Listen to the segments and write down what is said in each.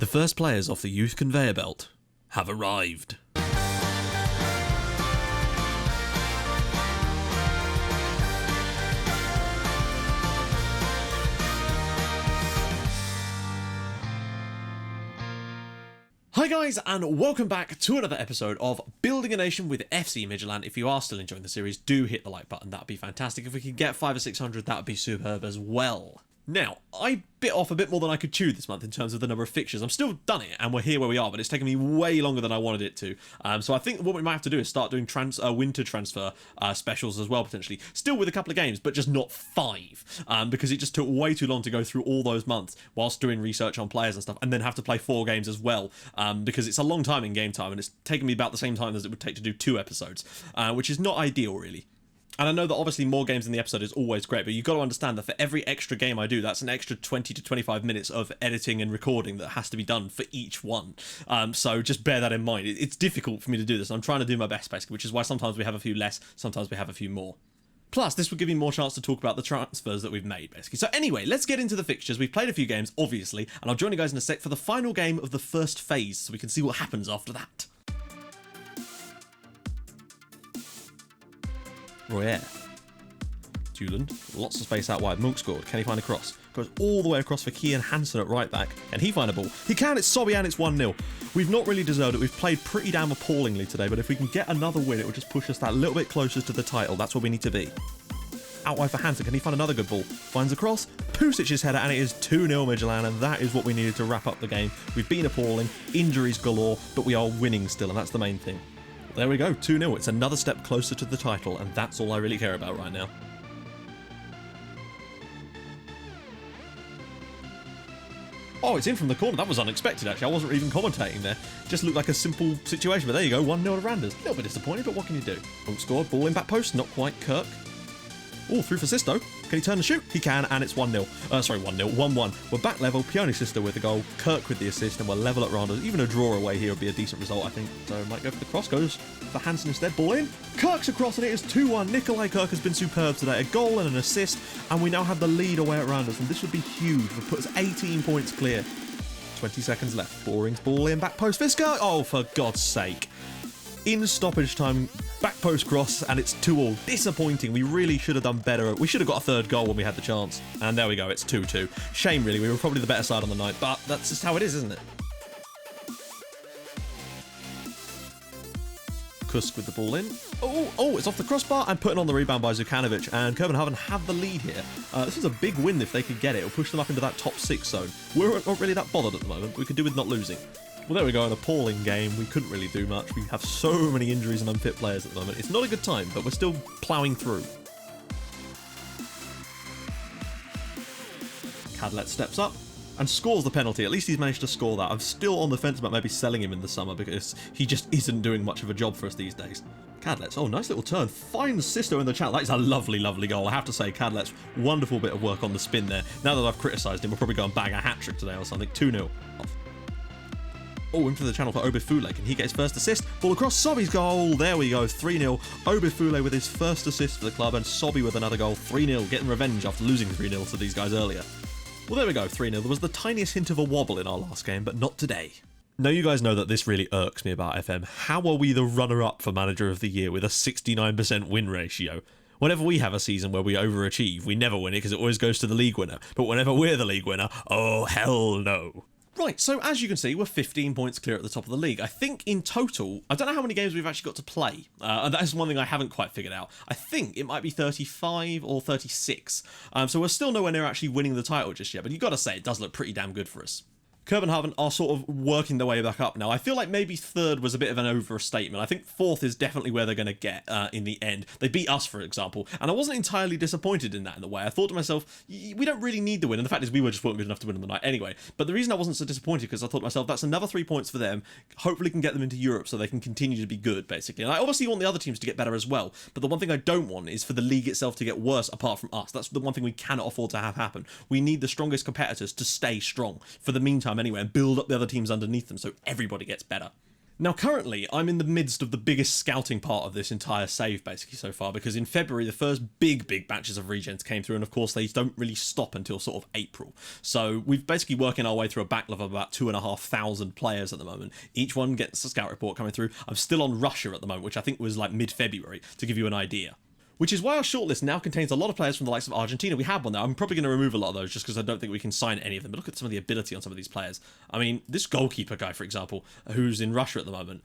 The first players off the youth conveyor belt have arrived. Hi guys, and welcome back to another episode of Building a Nation with FC Midtjylland. If you are still enjoying the series, do hit the like button, that would be fantastic. If we could get 500 or 600, that would be superb as well. Now, I bit off a bit more than I could chew this month in terms of the number of fixtures. I'm still done it, and we're here where we are, but it's taken me way longer than I wanted it to. So I think what we might have to do is start doing winter transfer specials as well, potentially. Still with a couple of games, but just not 5, because it just took way too long to go through all those months whilst doing research on players and stuff, and then have to play 4 games as well, because it's a long time in game time, and it's taken me about the same time as it would take to do 2 episodes, which is not ideal, really. And I know that obviously more games in the episode is always great, but you've got to understand that for every extra game I do, that's an extra 20 to 25 minutes of editing and recording that has to be done for each one. So just bear that in mind. It's difficult for me to do this. I'm trying to do my best, basically, which is why sometimes we have a few less, sometimes we have a few more. Plus, this would give me more chance to talk about the transfers that we've made, basically. So anyway, let's get into the fixtures. We've played a few games, obviously, and I'll join you guys in a sec for the final game of the first phase, so we can see what happens after that. Royer. Juland, lots of space out wide. Monk scored. Can he find a cross? Goes all the way across for Kian Hansen at right back. Can he find a ball? He can. It's Sobby and it's 1-0. We've not really deserved it. We've played pretty damn appallingly today, but if we can get another win, it will just push us that little bit closer to the title. That's where we need to be. Out wide for Hansen. Can he find another good ball? Finds a cross. Pusic's header, and it is 2-0 Midtjylland, and that is what we needed to wrap up the game. We've been appalling. Injuries galore, but we are winning still, and that's the main thing. There we go. 2-0. It's another step closer to the title, and that's all I really care about right now. Oh, it's in from the corner. That was unexpected, actually. I wasn't even commentating there. Just looked like a simple situation, but there you go. 1-0 to Randers. A little bit disappointed, but what can you do? Monk scored. Ball in back post. Not quite Kirk. Oh, through for Sisto. Can he turn and shoot? He can, and it's 1-0. 1-1. We're back level. Pione Sisto with the goal. Kirk with the assist, and we're level at Randers. Even a draw away here would be a decent result, I think. So might go for the cross. Goes for Hansen instead. Ball in. Kirk's across, and it is 2-1. Nikolai Kirk has been superb today. A goal and an assist, and we now have the lead away at Randers, and this would be huge. It would put us 18 points clear. 20 seconds left. Boring's ball in. Back post. Fisker. Oh, for God's sake. In stoppage time, back post cross, and it's 2-2. Disappointing. We really should have done better. We should have got a third goal when we had the chance. And there we go, it's 2-2. Shame, really. We were probably the better side on the night, but that's just how it is, isn't it? Kusk with the ball in. Oh, it's off the crossbar and putting on the rebound by Zukanovic, and Copenhagen have the lead here. This is a big win if they could get it. It'll push them up into that top 6 zone. We're not really that bothered at the moment. We could do with not losing. Well, there we go, an appalling game. We couldn't really do much. We have so many injuries and unfit players at the moment. It's not a good time, but we're still ploughing through. Cadlet steps up and scores the penalty. At least he's managed to score that. I'm still on the fence about maybe selling him in the summer because he just isn't doing much of a job for us these days. Cadlet's, oh, nice little turn. Finds Sisto in the channel. That is a lovely, lovely goal. I have to say, Cadlet's wonderful bit of work on the spin there. Now that I've criticised him, we'll probably go and bag a hat-trick today or something. 2-0. Oh, into the channel for Obifule. Can he get his first assist? Ball across. Sobby's goal. There we go. 3-0. Obifule with his first assist for the club, and Sobby with another goal. 3-0. Getting revenge after losing 3-0 to these guys earlier. Well, there we go. 3-0. There was the tiniest hint of a wobble in our last game, but not today. Now, you guys know that this really irks me about FM. How are we the runner-up for Manager of the Year with a 69% win ratio? Whenever we have a season where we overachieve, we never win it because it always goes to the league winner. But whenever we're the league winner, oh, hell no. Right, so as you can see, we're 15 points clear at the top of the league. I think in total, I don't know how many games we've actually got to play. And that is one thing I haven't quite figured out. I think it might be 35 or 36. So we're still nowhere near actually winning the title just yet. But you've got to say, it does look pretty damn good for us. Copenhagen are sort of working their way back up now. I feel like maybe 3rd was a bit of an overstatement. I think 4th is definitely where they're going to get in the end. They beat us, for example, and I wasn't entirely disappointed in that in a way. I thought to myself, we don't really need the win, and the fact is we just weren't good enough to win on the night anyway. But the reason I wasn't so disappointed because I thought to myself, that's another 3 points for them. Hopefully can get them into Europe so they can continue to be good, basically. And I obviously want the other teams to get better as well, but the one thing I don't want is for the league itself to get worse apart from us. That's the one thing we cannot afford to have happen. We need the strongest competitors to stay strong, for the meantime anyway, and build up the other teams underneath them so everybody gets better. Now, currently, I'm in the midst of the biggest scouting part of this entire save, basically, so far, because in February, the first big batches of regens came through, and of course, they don't really stop until sort of April. So we've basically working our way through a backlog of about 2,500 players at the moment. Each one gets a scout report coming through. I'm still on Russia at the moment, which I think was like mid-February, to give you an idea. Which is why our shortlist now contains a lot of players from the likes of Argentina. We have one there. I'm probably going to remove a lot of those just because I don't think we can sign any of them. But look at some of the ability on some of these players. I mean, this goalkeeper guy, for example, who's in Russia at the moment,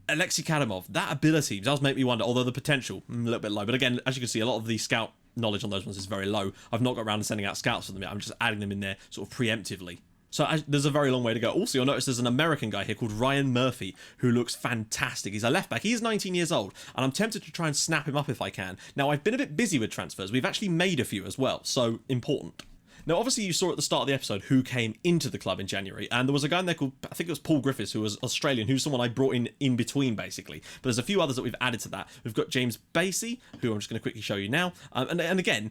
Alexei Kadamov, that ability does make me wonder, although the potential, a little bit low. But again, as you can see, a lot of the scout knowledge on those ones is very low. I've not got around to sending out scouts for them yet. I'm just adding them in there sort of preemptively. So there's a very long way to go. Also, you'll notice there's an American guy here called Ryan Murphy who looks fantastic. He's a left back. He's 19 years old, and I'm tempted to try and snap him up if I can. Now, I've been a bit busy with transfers. We've actually made a few as well, so important. Now, obviously, you saw at the start of the episode who came into the club in January, and there was a guy in there called, I think it was Paul Griffiths, who was Australian, who's someone I brought in between, basically. But there's a few others that we've added to that. We've got James Bassey, who I'm just going to quickly show you now. And again,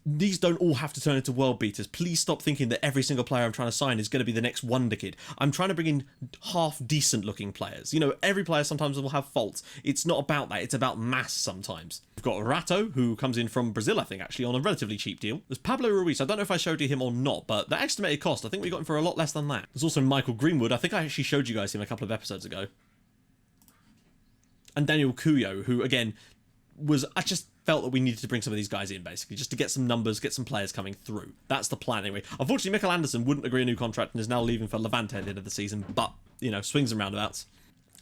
these don't all have to turn into world beaters. Please stop thinking that every single player I'm trying to sign is going to be the next wonder kid. I'm trying to bring in half decent looking players. You know, every player sometimes will have faults. It's not about that. It's about mass sometimes. We've got Rato, who comes in from Brazil, I think, actually, on a relatively cheap deal. There's Pablo Ruiz. I don't know if I showed you him or not, but the estimated cost, I think we got him for a lot less than that. There's also Michael Greenwood. I think I actually showed you guys him a couple of episodes ago. And Daniel Cuyo, who, again, I just felt that we needed to bring some of these guys in, basically, just to get some numbers, get some players coming through. That's the plan, anyway. Unfortunately, Mikkel Anderson wouldn't agree a new contract and is now leaving for Levante at the end of the season, but, you know, swings and roundabouts.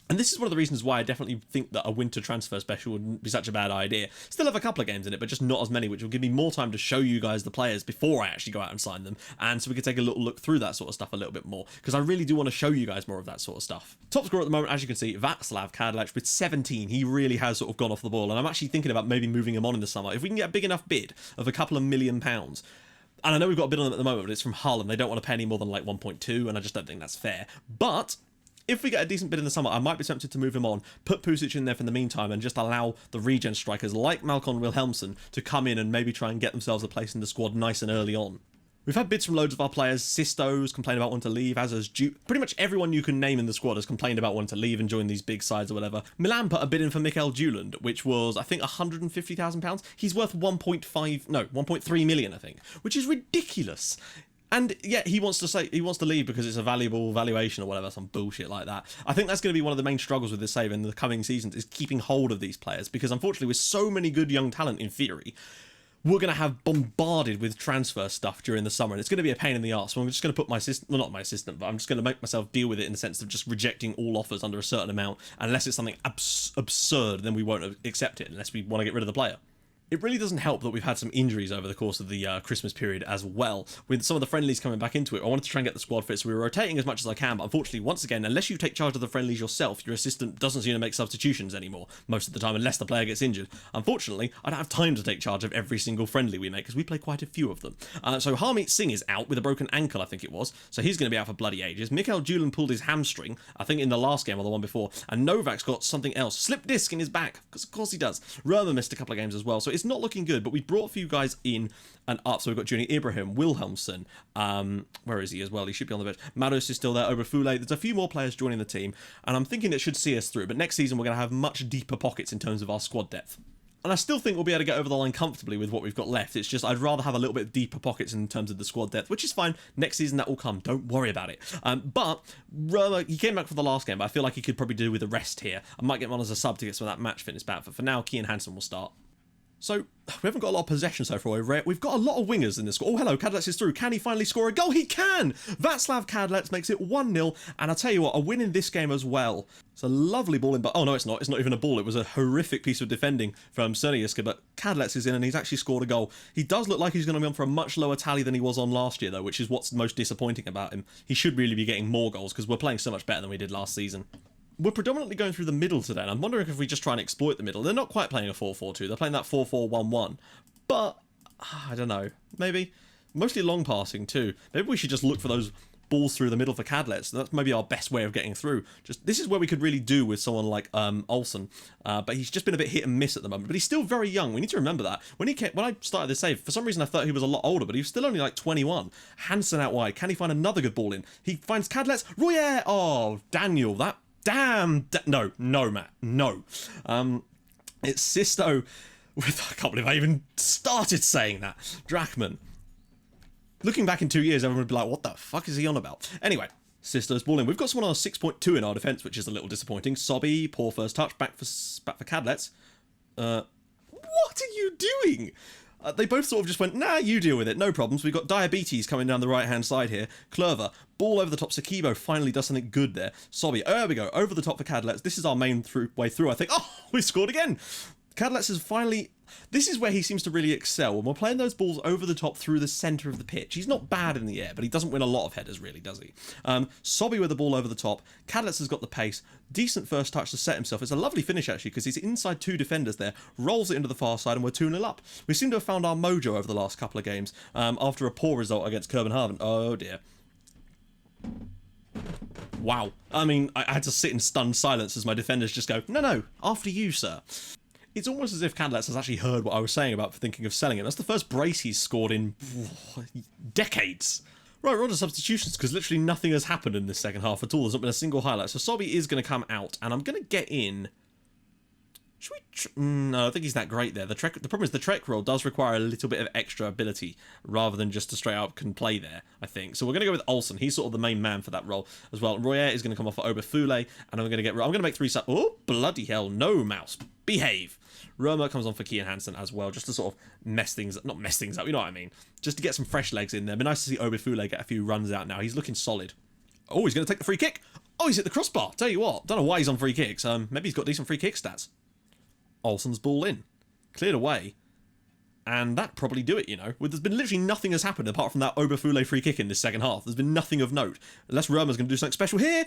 And this is one of the reasons why I definitely think that a winter transfer special wouldn't be such a bad idea. Still have a couple of games in it, but just not as many, which will give me more time to show you guys the players before I actually go out and sign them. And so we can take a little look through that sort of stuff a little bit more, because I really do want to show you guys more of that sort of stuff. Top scorer at the moment, as you can see, Václav Kadlec with 17. He really has sort of gone off the ball, and I'm actually thinking about maybe moving him on in the summer. If we can get a big enough bid of a couple of £1 million, and I know we've got a bid on them at the moment, but it's from Hull, and they don't want to pay any more than like 1.2, and I just don't think that's fair. But if we get a decent bid in the summer, I might be tempted to move him on, put Pusic in there for the meantime, and just allow the regen strikers like Malcolm Wilhelmsson to come in and maybe try and get themselves a place in the squad nice and early on. We've had bids from loads of our players. Sisto's complained about wanting to leave, as has pretty much everyone you can name in the squad has complained about wanting to leave and join these big sides or whatever. Milan put a bid in for Mikael Juland, which was, I think, £150,000. He's worth 1.3 million, I think, which is ridiculous. And yeah, he wants to leave because it's a valuable valuation or whatever, some bullshit like that. I think that's going to be one of the main struggles with this save in the coming seasons, is keeping hold of these players, because unfortunately with so many good young talent in theory, we're going to have bombarded with transfer stuff during the summer, and it's going to be a pain in the arse. So I'm just going to put my assistant, well, not my assistant, but I'm just going to make myself deal with it in the sense of just rejecting all offers under a certain amount. Unless it's something absurd, then we won't accept it unless we want to get rid of the player. It really doesn't help that we've had some injuries over the course of the Christmas period as well, with some of the friendlies coming back into it. I wanted to try and get the squad fit, so we were rotating as much as I can, but unfortunately, once again, unless you take charge of the friendlies yourself, your assistant doesn't seem to make substitutions anymore, most of the time, unless the player gets injured. Unfortunately, I don't have time to take charge of every single friendly we make, because we play quite a few of them. So Harmeet Singh is out with a broken ankle, I think it was, so he's going to be out for bloody ages. Mikael Juland pulled his hamstring, I think in the last game or the one before, and Novak's got something else, slip disc in his back, because of course he does. Roma missed a couple of games as well, so it's not looking good, but we brought a few guys in and up. So we've got Junior Ibrahim, Wilhelmsson, where is he as well? He should be on the bench. Maros is still there, Oberfule. There's a few more players joining the team, and I'm thinking it should see us through. But next season, we're going to have much deeper pockets in terms of our squad depth. And I still think we'll be able to get over the line comfortably with what we've got left. It's just I'd rather have a little bit deeper pockets in terms of the squad depth, which is fine. Next season, that will come. Don't worry about it. But he came back for the last game, but I feel like he could probably do with a rest here. I might get him on as a sub to get some of that match fitness back. But for now, Kian Hansen will start. So, we haven't got a lot of possession so far. We've got a lot of wingers in this squad. Oh, hello, Kadlec is through. Can he finally score a goal? He can! Václav Kadlec makes it 1-0, and I'll tell you what, a win in this game as well. It's a lovely ball in, but oh no, it's not. It's not even a ball. It was a horrific piece of defending from Cerniuska, but Kadlec is in, and he's actually scored a goal. He does look like he's going to be on for a much lower tally than he was on last year, though, which is what's most disappointing about him. He should really be getting more goals, because we're playing so much better than we did last season. We're predominantly going through the middle today, and I'm wondering if we just try and exploit the middle. They're not quite playing a 4-4-2, they're playing that 4-4-1-1. But, I don't know, maybe. Mostly long passing too. Maybe we should just look for those balls through the middle for Kadlec. So that's maybe our best way of getting through. This is where we could really do with someone like Olsen. But he's just been a bit hit and miss at the moment. But he's still very young. We need to remember that. When I started this save, for some reason I thought he was a lot older, but he was still only like 21. Hansen out wide. Can he find another good ball in? He finds Kadlec. Royer! Oh, Daniel, that Damn. No, Matt. No. It's Sisto with... I can't believe I even started saying that. Drachman. Looking back in 2 years, everyone would be like, what the fuck is he on about? Anyway, Sisto's balling. We've got someone on a 6.2 in our defence, which is a little disappointing. Sobby, poor first touch, back for Cadlets. What are you doing? They both sort of just went, nah, you deal with it, no problems. We've got Diabetes coming down the right-hand side here. Clerver, ball over the top. Sakibo finally does something good there. Sobby, there we go, over the top for Cadlets. This is our main way through, I think. Oh, we scored again. Cadlets is finally... This is where he seems to really excel. When we're playing those balls over the top through the centre of the pitch. He's not bad in the air, but he doesn't win a lot of headers, really, does he? Sobby with the ball over the top. Cadlets has got the pace. Decent first touch to set himself. It's a lovely finish, actually, because he's inside two defenders there. Rolls it into the far side, and we're 2-0 up. We seem to have found our mojo over the last couple of games after a poor result against Copenhagen. Oh, dear. Wow. I mean, I had to sit in stunned silence as my defenders just go, no, after you, sir. It's almost as if Cadlets has actually heard what I was saying about thinking of selling him. That's the first brace he's scored in decades. Right, we're on to substitutions because literally nothing has happened in this second half at all. There's not been a single highlight. So Sobby is going to come out, and I'm going to get in... Should we... No, I think he's that great there. The problem is the Trek role does require a little bit of extra ability rather than just a straight up can play there, I think. So we're going to go with Olsen. He's sort of the main man for that role as well. Royer is going to come off for Oberfule, and I'm going to make 3 subs. Oh, bloody hell. No, mouse. Behave. Roma comes on for Kian Hansen as well, just to sort of mess things up. Not mess things up, you know what I mean. Just to get some fresh legs in there. It'd be nice to see Oberfule get a few runs out now. He's looking solid. Oh, he's going to take the free kick. Oh, he's hit the crossbar. Tell you what, don't know why he's on free kicks. Maybe he's got decent free kick stats. Olsen's ball in. Cleared away. And that probably do it, you know. There's been literally nothing has happened apart from that Oberfule free kick in this second half. There's been nothing of note. Unless Roma's going to do something special here.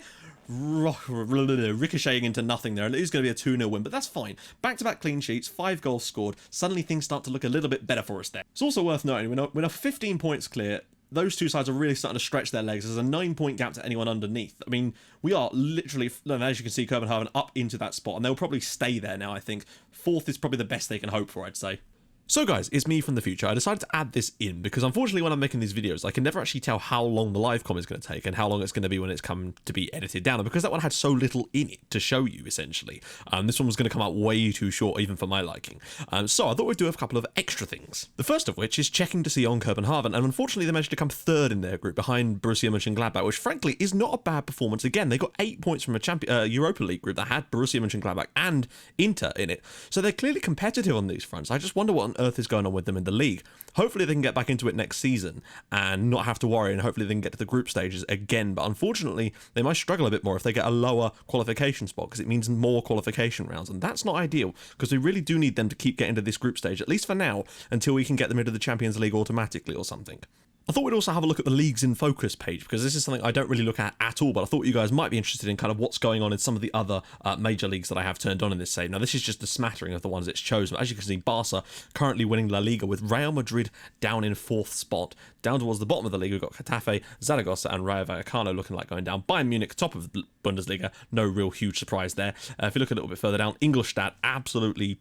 Ricocheting into nothing there. It is going to be a 2-0 win, but that's fine. Back-to-back clean sheets, 5 goals scored. Suddenly things start to look a little bit better for us there. It's also worth noting, we're 15 points clear. Those two sides are really starting to stretch their legs. There's a 9-point gap to anyone underneath. I mean, we are literally, as you can see, Copenhagen up into that spot, and they'll probably stay there now, I think. 4th is probably the best they can hope for, I'd say. So guys, it's me from the future. I decided to add this in because unfortunately when I'm making these videos, I can never actually tell how long the live com is going to take and how long it's going to be when it's come to be edited down. And because that one had so little in it to show you, essentially, this one was going to come out way too short, even for my liking. So I thought we'd do a couple of extra things. The first of which is checking to see on Copenhagen, and unfortunately they managed to come 3rd in their group behind Borussia Mönchengladbach, which frankly is not a bad performance. Again, they got 8 points from a Europa League group that had Borussia Mönchengladbach and Inter in it. So they're clearly competitive on these fronts. I just wonder what on earth is going on with them in the league. Hopefully they can get back into it next season and not have to worry, and hopefully they can get to the group stages again. But unfortunately they might struggle a bit more if they get a lower qualification spot, because it means more qualification rounds, and that's not ideal because we really do need them to keep getting to this group stage, at least for now, until we can get them into the Champions League automatically or something. I thought we'd also have a look at the Leagues in Focus page, because this is something I don't really look at all, but I thought you guys might be interested in kind of what's going on in some of the other major leagues that I have turned on in this save. Now, this is just a smattering of the ones it's chosen. But as you can see, Barca currently winning La Liga with Real Madrid down in 4th spot. Down towards the bottom of the league, we've got Getafe, Zaragoza and Rayo Vallecano looking like going down. Bayern Munich, top of the Bundesliga, no real huge surprise there. If you look a little bit further down, Ingolstadt absolutely...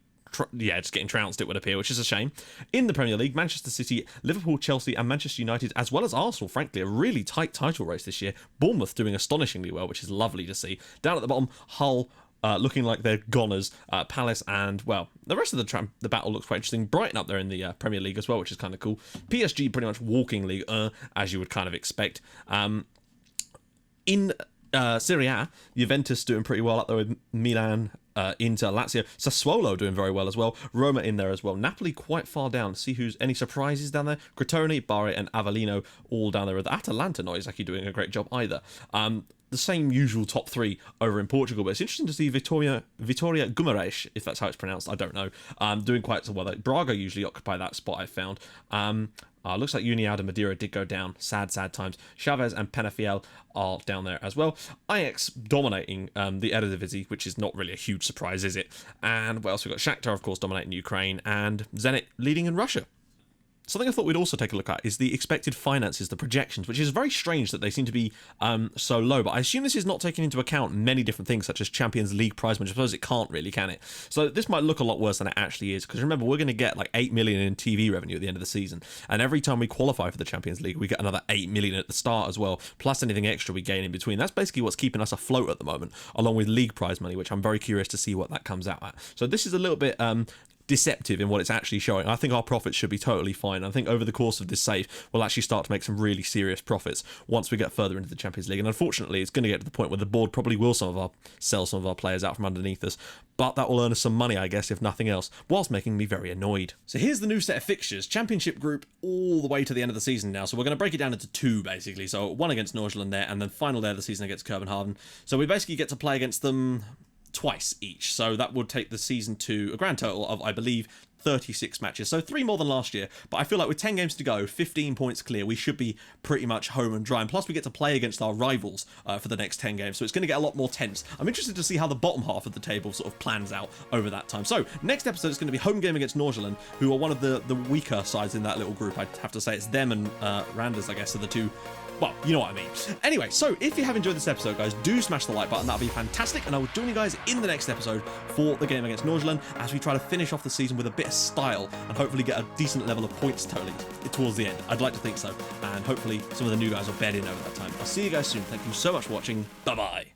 just getting trounced, it would appear, which is a shame. In the Premier League, Manchester City, Liverpool, Chelsea and Manchester United, as well as Arsenal, frankly, a really tight title race this year. Bournemouth doing astonishingly well, which is lovely to see. Down at the bottom, Hull looking like they're goners. Palace and, well, the rest of the battle looks quite interesting. Brighton up there in the Premier League as well, which is kind of cool. PSG pretty much walking league, as you would kind of expect. In Serie A, Juventus doing pretty well up there with Milan, Inter, Lazio, Sassuolo doing very well as well. Roma in there as well. Napoli quite far down. See who's any surprises down there. Crotone, Bari and Avellino all down there with Atalanta not exactly doing a great job either. The same usual top 3 over in Portugal, but it's interesting to see Vitória Guimarães, if that's how it's pronounced, I don't know, doing quite so well. Braga usually occupy that spot, I found. Looks like União de Madeira did go down. Sad times. Chavez and Penafiel are down there as well. Ajax dominating the Eredivisie, which is not really a huge surprise, is it? And what else? We've got Shakhtar, of course, dominating Ukraine, and Zenit leading in Russia. Something I thought we'd also take a look at is the expected finances, the projections, which is very strange that they seem to be so low, but I assume this is not taking into account many different things, such as Champions League prize money. I suppose it can't really, can it? So this might look a lot worse than it actually is, because remember, we're going to get like 8 million in TV revenue at the end of the season, and every time we qualify for the Champions League, we get another 8 million at the start as well, plus anything extra we gain in between. That's basically what's keeping us afloat at the moment, along with league prize money, which I'm very curious to see what that comes out at. So this is a little bit deceptive in what it's actually showing. I think our profits should be totally fine. I think over the course of this save, we'll actually start to make some really serious profits once we get further into the Champions League. And unfortunately, it's going to get to the point where the board probably will sell some of our players out from underneath us. But that will earn us some money, I guess, if nothing else, whilst making me very annoyed. So here's the new set of fixtures. Championship group all the way to the end of the season now. So we're going to break it down into two, basically. So one against Nordsjælland there, and then final day of the season against Copenhagen. So we basically get to play against them twice each, so that would take the season to a grand total of, I believe, 36 matches, so 3 more than last year. But I feel like with 10 games to go, 15 points clear, we should be pretty much home and dry, and plus we get to play against our rivals for the next 10 games, so it's going to get a lot more tense. I'm interested to see how the bottom half of the table sort of plans out over that time. So next episode is going to be home game against Nordsjælland, who are one of the weaker sides in that little group. I'd have to say it's them and Randers, I guess, are the two. Well, you know what I mean. Anyway, so if you have enjoyed this episode, guys, do smash the like button. That'll be fantastic. And I will join you guys in the next episode for the game against Nordsjælland as we try to finish off the season with a bit of style and hopefully get a decent level of points tallied towards the end. I'd like to think so. And hopefully some of the new guys will bed in over that time. I'll see you guys soon. Thank you so much for watching. Bye-bye.